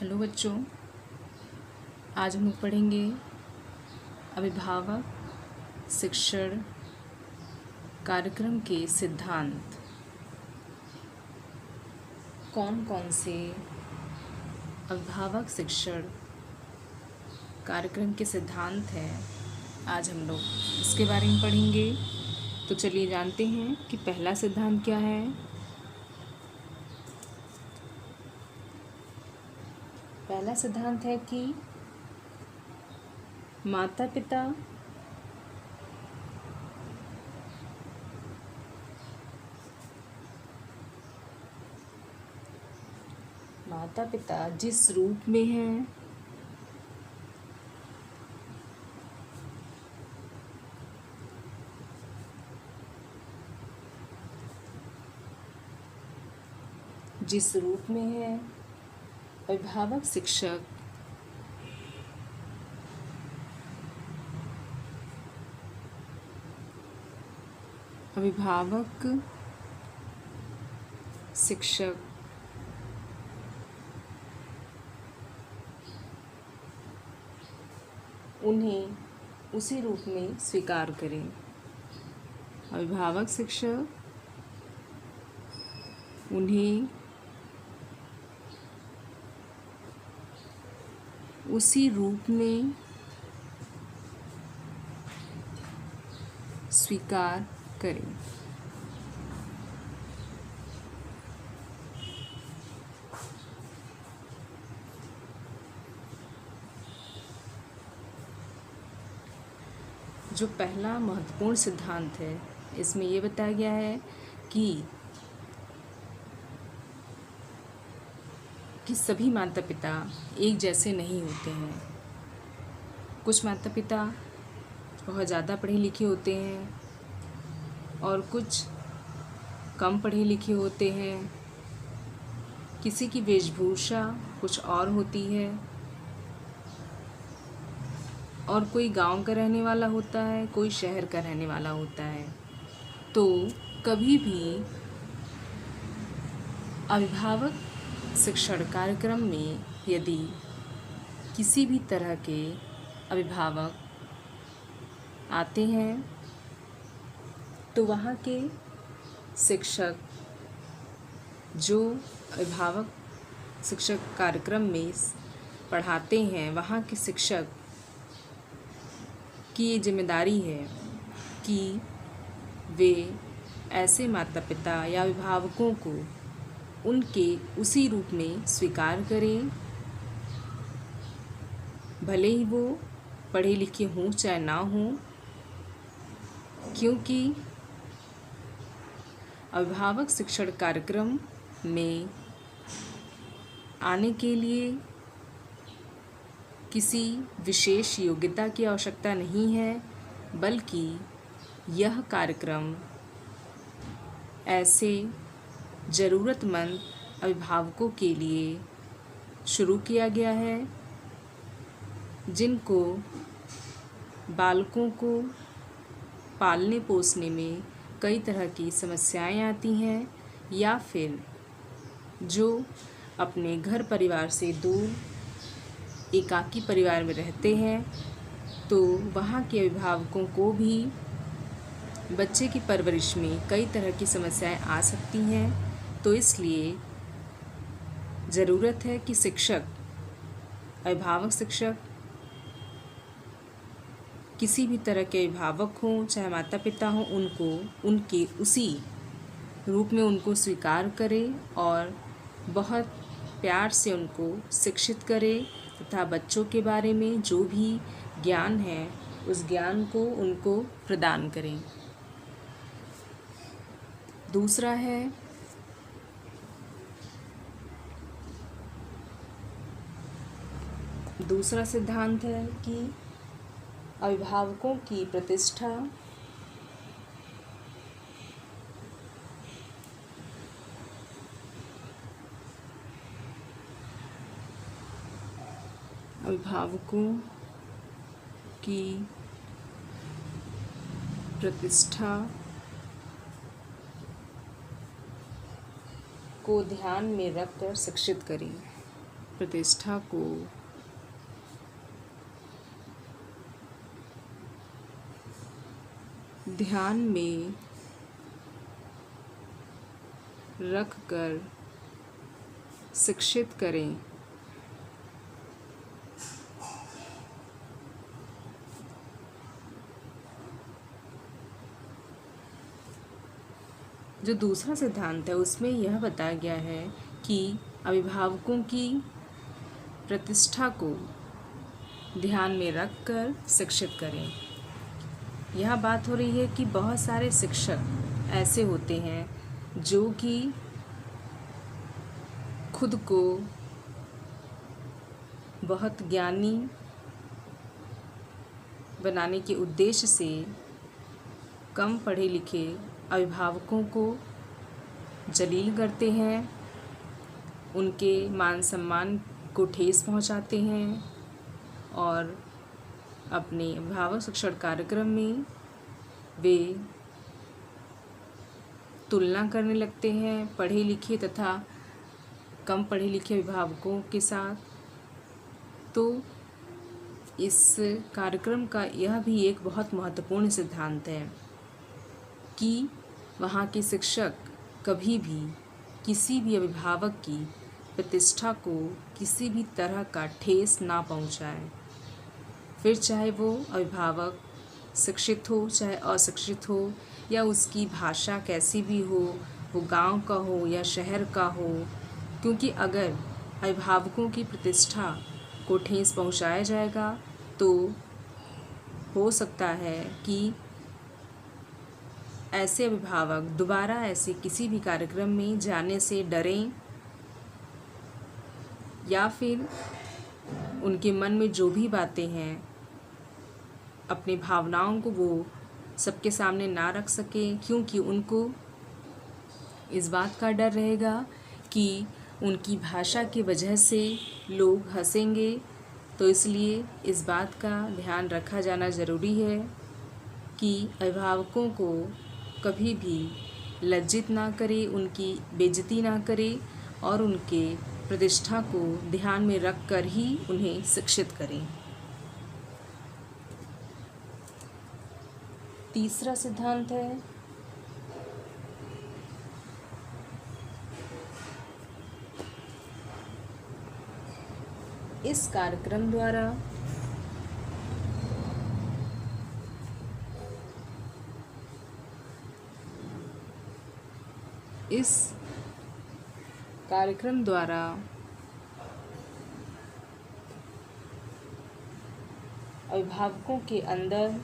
Hello बच्चों, आज हम लोग पढ़ेंगे अभिभावक शिक्षण कार्यक्रम के सिद्धांत। कौन कौन से अभिभावक शिक्षण कार्यक्रम के सिद्धांत हैं, आज हम लोग इसके बारे में पढ़ेंगे। तो चलिए जानते हैं कि पहला सिद्धांत क्या है। पहला सिद्धांत है कि माता पिता जिस रूप में हैं अभिभावक शिक्षक उन्हें उसी रूप में स्वीकार करें। अभिभावक शिक्षक उन्हें उसी रूप में स्वीकार करें। जो पहला महत्वपूर्ण सिद्धांत है, इसमें ये बताया गया है कि सभी माता पिता एक जैसे नहीं होते हैं। कुछ माता पिता बहुत ज़्यादा पढ़े लिखे होते हैं और कुछ कम पढ़े लिखे होते हैं। किसी की वेशभूषा कुछ और होती है और कोई गांव का रहने वाला होता है, कोई शहर का रहने वाला होता है। तो कभी भी अभिभावक शिक्षण कार्यक्रम में यदि किसी भी तरह के अभिभावक आते हैं तो वहाँ के शिक्षक, जो अभिभावक शिक्षक कार्यक्रम में पढ़ाते हैं, वहाँ के शिक्षक की ये जिम्मेदारी है कि वे ऐसे माता पिता या अभिभावकों को उनके उसी रूप में स्वीकार करें, भले ही वो पढ़े लिखे हों चाहे ना हों। क्योंकि अभिभावक शिक्षण कार्यक्रम में आने के लिए किसी विशेष योग्यता की आवश्यकता नहीं है, बल्कि यह कार्यक्रम ऐसे ज़रूरतमंद अभिभावकों के लिए शुरू किया गया है जिनको बालकों को पालने पोसने में कई तरह की समस्याएं आती हैं, या फिर जो अपने घर परिवार से दूर एकाकी परिवार में रहते हैं, तो वहाँ के अभिभावकों को भी बच्चे की परवरिश में कई तरह की समस्याएं आ सकती हैं। तो इसलिए ज़रूरत है कि अभिभावक शिक्षक किसी भी तरह के अभिभावक हों चाहे माता पिता हों, उनको उनके उसी रूप में उनको स्वीकार करें और बहुत प्यार से उनको शिक्षित करें तथा बच्चों के बारे में जो भी ज्ञान है उस ज्ञान को उनको प्रदान करें। दूसरा सिद्धांत है कि अभिभावकों की प्रतिष्ठा को ध्यान में रखकर शिक्षित करें। प्रतिष्ठा को ध्यान में रखकर शिक्षित करें। जो दूसरा सिद्धांत है उसमें यह बताया गया है कि अभिभावकों की प्रतिष्ठा को ध्यान में रखकर शिक्षित करें। यह बात हो रही है कि बहुत सारे शिक्षक ऐसे होते हैं जो कि खुद को बहुत ज्ञानी बनाने के उद्देश्य से कम पढ़े लिखे अभिभावकों को जलील करते हैं, उनके मान सम्मान को ठेस पहुंचाते हैं और अपने अभिभावक शिक्षण कार्यक्रम में वे तुलना करने लगते हैं पढ़े लिखे तथा कम पढ़े लिखे अभिभावकों के साथ। तो इस कार्यक्रम का यह भी एक बहुत महत्वपूर्ण सिद्धांत है कि वहाँ के शिक्षक कभी भी किसी भी अभिभावक की प्रतिष्ठा को किसी भी तरह का ठेस ना पहुँचाए, फिर चाहे वो अभिभावक शिक्षित हो चाहे अशिक्षित हो या उसकी भाषा कैसी भी हो, वो गांव का हो या शहर का हो। क्योंकि अगर अभिभावकों की प्रतिष्ठा को ठेस पहुंचाया जाएगा तो हो सकता है कि ऐसे अभिभावक दोबारा ऐसे किसी भी कार्यक्रम में जाने से डरें या फिर उनके मन में जो भी बातें हैं अपनी भावनाओं को वो सबके सामने ना रख सकें, क्योंकि उनको इस बात का डर रहेगा कि उनकी भाषा की वजह से लोग हंसेंगे। तो इसलिए इस बात का ध्यान रखा जाना ज़रूरी है कि अभिभावकों को कभी भी लज्जित ना करे, उनकी बेइज्जती ना करे और उनके प्रतिष्ठा को ध्यान में रख कर ही उन्हें शिक्षित करें। तीसरा सिद्धांत है इस कार्यक्रम द्वारा अभिभावकों के अंदर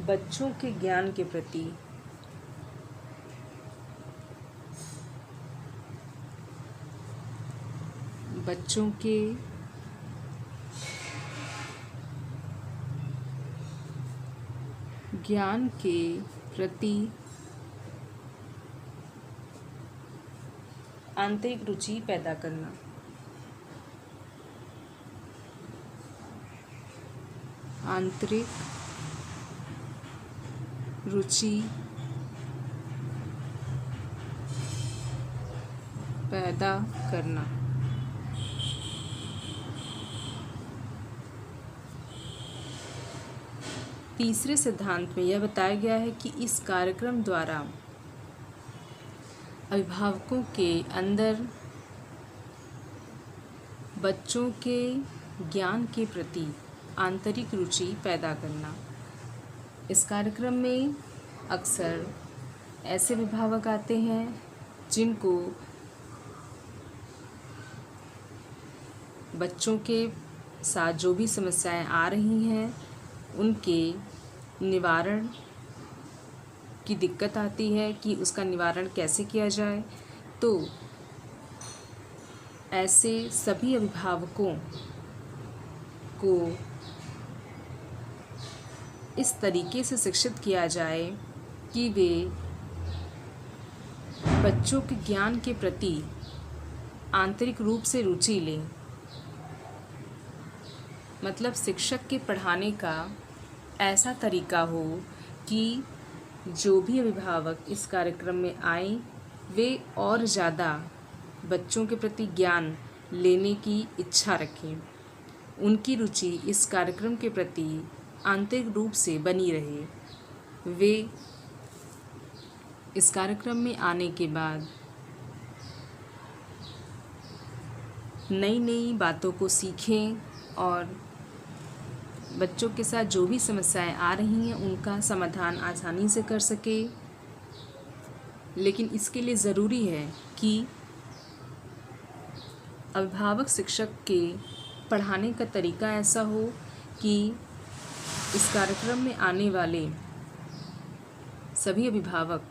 बच्चों के ज्ञान के प्रति आंतरिक रुचि पैदा करना। आंतरिक रुचि पैदा करना। तीसरे सिद्धांत में यह बताया गया है कि इस कार्यक्रम द्वारा अभिभावकों के अंदर बच्चों के ज्ञान के प्रति आंतरिक रुचि पैदा करना। इस कार्यक्रम में अक्सर ऐसे अभिभावक आते हैं जिनको बच्चों के साथ जो भी समस्याएं आ रही हैं उनके निवारण की दिक्कत आती है कि उसका निवारण कैसे किया जाए। तो ऐसे सभी अभिभावकों को इस तरीके से शिक्षित किया जाए कि वे बच्चों के ज्ञान के प्रति आंतरिक रूप से रुचि लें। मतलब शिक्षक के पढ़ाने का ऐसा तरीका हो कि जो भी अभिभावक इस कार्यक्रम में आए वे और ज़्यादा बच्चों के प्रति ज्ञान लेने की इच्छा रखें। उनकी रुचि इस कार्यक्रम के प्रति आंतरिक रूप से बनी रहे। वे इस कार्यक्रम में आने के बाद नई नई बातों को सीखें और बच्चों के साथ जो भी समस्याएं आ रही हैं उनका समाधान आसानी से कर सके। लेकिन इसके लिए ज़रूरी है कि अभिभावक शिक्षक के पढ़ाने का तरीका ऐसा हो कि इस कार्यक्रम में आने वाले सभी अभिभावक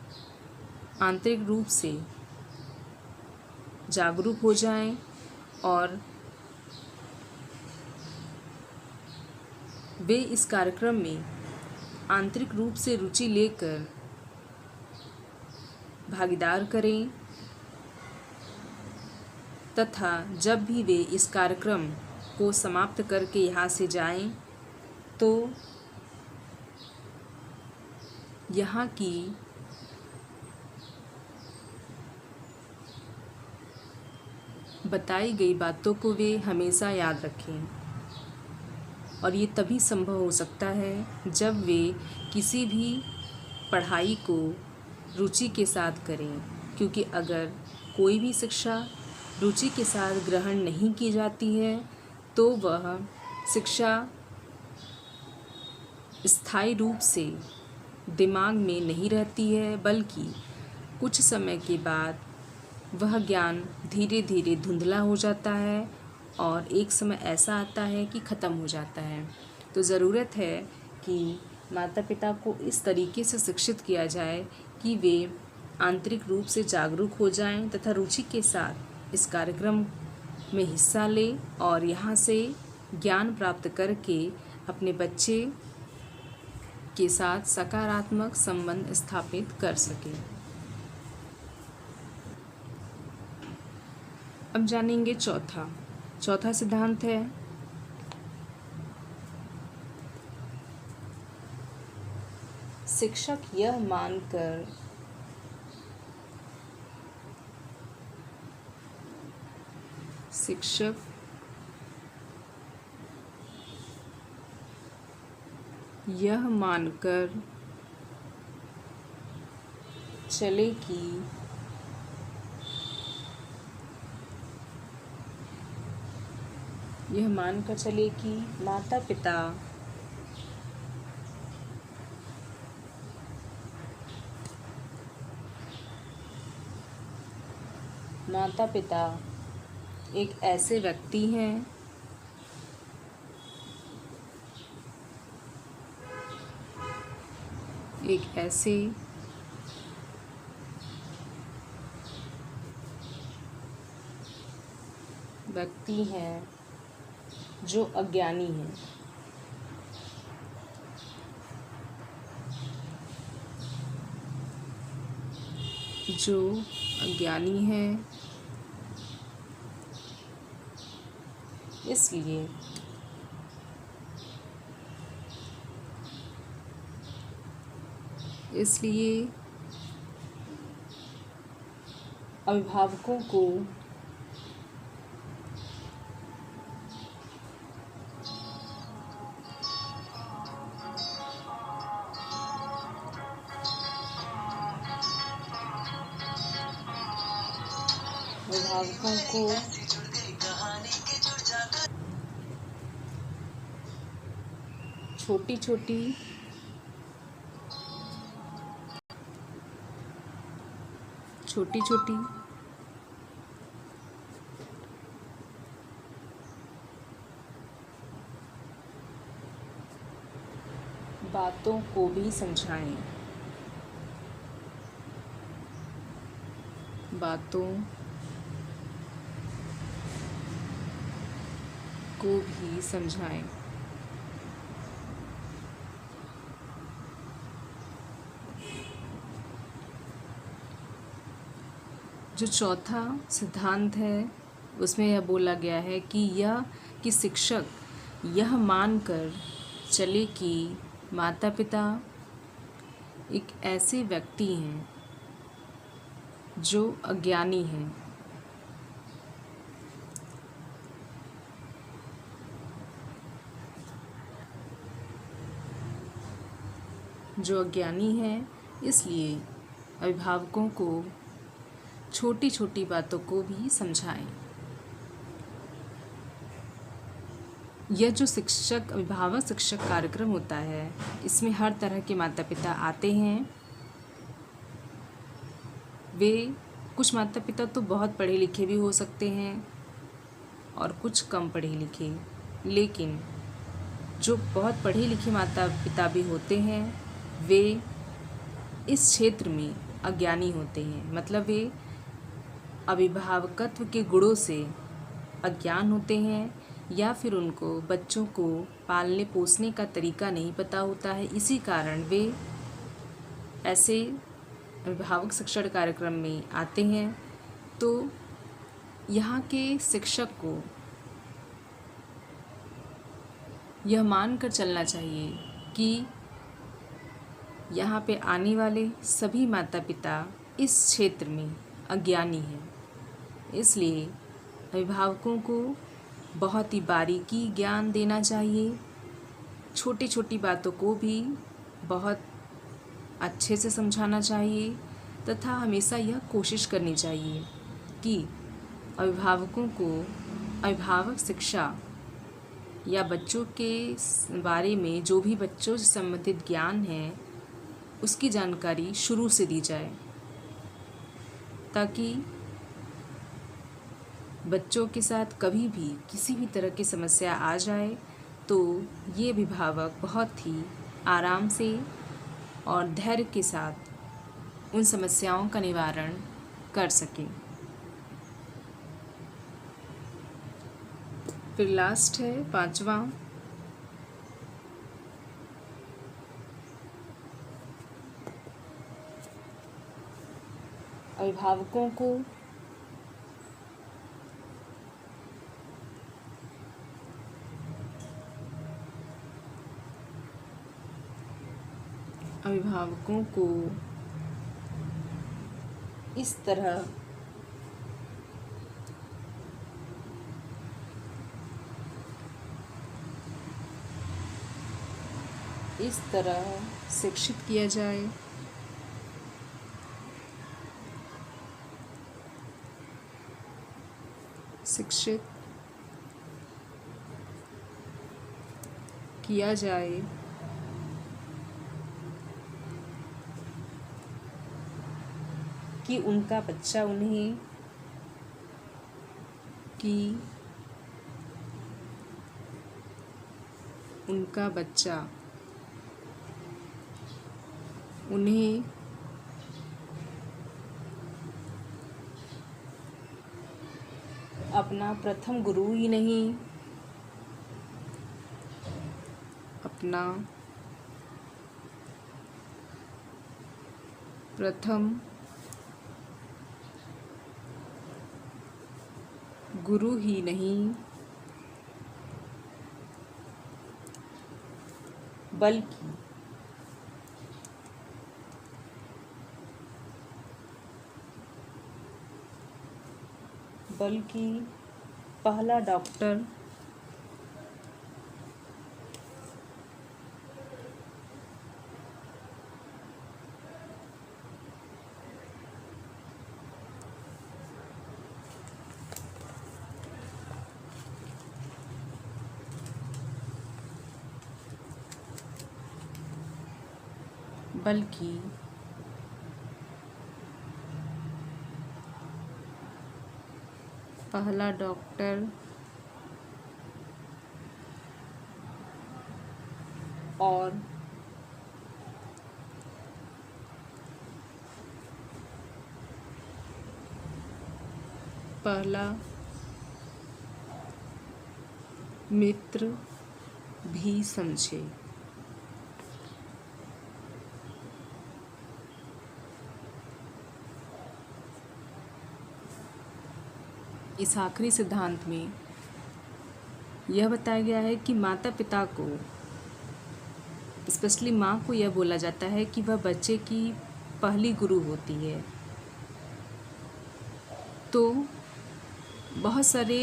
आंतरिक रूप से जागरूक हो जाएं और वे इस कार्यक्रम में आंतरिक रूप से रुचि लेकर भागीदार करें तथा जब भी वे इस कार्यक्रम को समाप्त करके यहाँ से जाएं तो यहाँ की बताई गई बातों को वे हमेशा याद रखें। और ये तभी संभव हो सकता है जब वे किसी भी पढ़ाई को रुचि के साथ करें, क्योंकि अगर कोई भी शिक्षा रुचि के साथ ग्रहण नहीं की जाती है तो वह शिक्षा स्थायी रूप से दिमाग में नहीं रहती है, बल्कि कुछ समय के बाद वह ज्ञान धीरे धीरे धुंधला हो जाता है और एक समय ऐसा आता है कि ख़त्म हो जाता है। तो ज़रूरत है कि माता पिता को इस तरीके से शिक्षित किया जाए कि वे आंतरिक रूप से जागरूक हो जाएं तथा रुचि के साथ इस कार्यक्रम में हिस्सा लें और यहाँ से ज्ञान प्राप्त करके अपने बच्चे के साथ सकारात्मक संबंध स्थापित कर सकें। अब जानेंगे चौथा सिद्धांत है शिक्षक यह मानकर चले कि माता पिता एक ऐसे व्यक्ति हैं जो अज्ञानी हैं। इसलिए अभिभावकों को छोटी छोटी बातों को भी समझाएं। जो चौथा सिद्धांत है उसमें यह बोला गया है कि शिक्षक यह मानकर चले कि माता पिता एक ऐसे व्यक्ति हैं जो अज्ञानी हैं। जो अज्ञानी हैं, इसलिए अभिभावकों को छोटी छोटी बातों को भी समझाएं। यह जो अभिभावक शिक्षक कार्यक्रम होता है, इसमें हर तरह के माता पिता आते हैं। कुछ माता पिता तो बहुत पढ़े लिखे भी हो सकते हैं और कुछ कम पढ़े लिखे, लेकिन जो बहुत पढ़े लिखे माता पिता भी होते हैं वे इस क्षेत्र में अज्ञानी होते हैं। मतलब वे अभिभावकत्व के गुणों से अज्ञान होते हैं, या फिर उनको बच्चों को पालने पोसने का तरीका नहीं पता होता है। इसी कारण वे ऐसे अभिभावक शिक्षण कार्यक्रम में आते हैं। तो यहाँ के शिक्षक को यह मानकर चलना चाहिए कि यहाँ पे आने वाले सभी माता पिता इस क्षेत्र में अज्ञानी हैं। इसलिए अभिभावकों को बहुत ही बारीकी ज्ञान देना चाहिए। छोटी छोटी बातों को भी बहुत अच्छे से समझाना चाहिए तथा हमेशा यह कोशिश करनी चाहिए कि अभिभावकों को अभिभावक शिक्षा या बच्चों के बारे में जो भी बच्चों से संबंधित ज्ञान है उसकी जानकारी शुरू से दी जाए, ताकि बच्चों के साथ कभी भी किसी भी तरह की समस्या आ जाए तो ये अभिभावक बहुत ही आराम से और धैर्य के साथ उन समस्याओं का निवारण कर सकें। फिर लास्ट है 5वां, अभिभावकों को इस तरह शिक्षित किया जाए कि उनका बच्चा उन्हें अपना प्रथम गुरु ही नहीं, अपना प्रथम गुरु ही नहीं बल्कि पहला डॉक्टर और पहला मित्र भी समझे। इस आखिरी सिद्धांत में यह बताया गया है कि माता पिता को, स्पेशली माँ को, यह बोला जाता है कि वह बच्चे की पहली गुरु होती है। तो बहुत सारे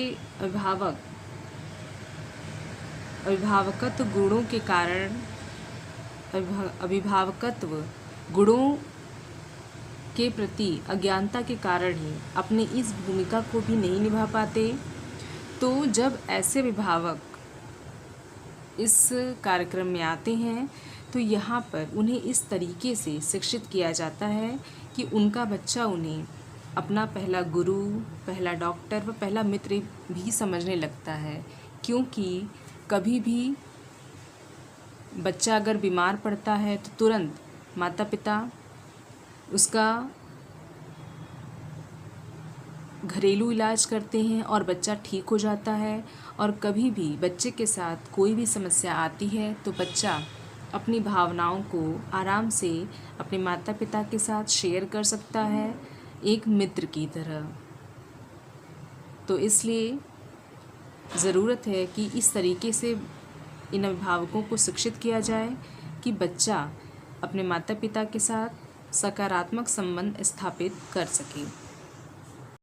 अभिभावकत्व गुणों के कारण, अभिभावकत्व गुणों के प्रति अज्ञानता के कारण ही अपने इस भूमिका को भी नहीं निभा पाते। तो जब ऐसे अभिभावक इस कार्यक्रम में आते हैं तो यहाँ पर उन्हें इस तरीके से शिक्षित किया जाता है कि उनका बच्चा उन्हें अपना पहला गुरु, पहला डॉक्टर व पहला मित्र भी समझने लगता है। क्योंकि कभी भी बच्चा अगर बीमार पड़ता है तो तुरंत माता पिता उसका घरेलू इलाज करते हैं और बच्चा ठीक हो जाता है। और कभी भी बच्चे के साथ कोई भी समस्या आती है तो बच्चा अपनी भावनाओं को आराम से अपने माता पिता के साथ शेयर कर सकता है, एक मित्र की तरह। तो इसलिए ज़रूरत है कि इस तरीके से इन अभिभावकों को शिक्षित किया जाए कि बच्चा अपने माता पिता के साथ सकारात्मक संबंध स्थापित कर सके।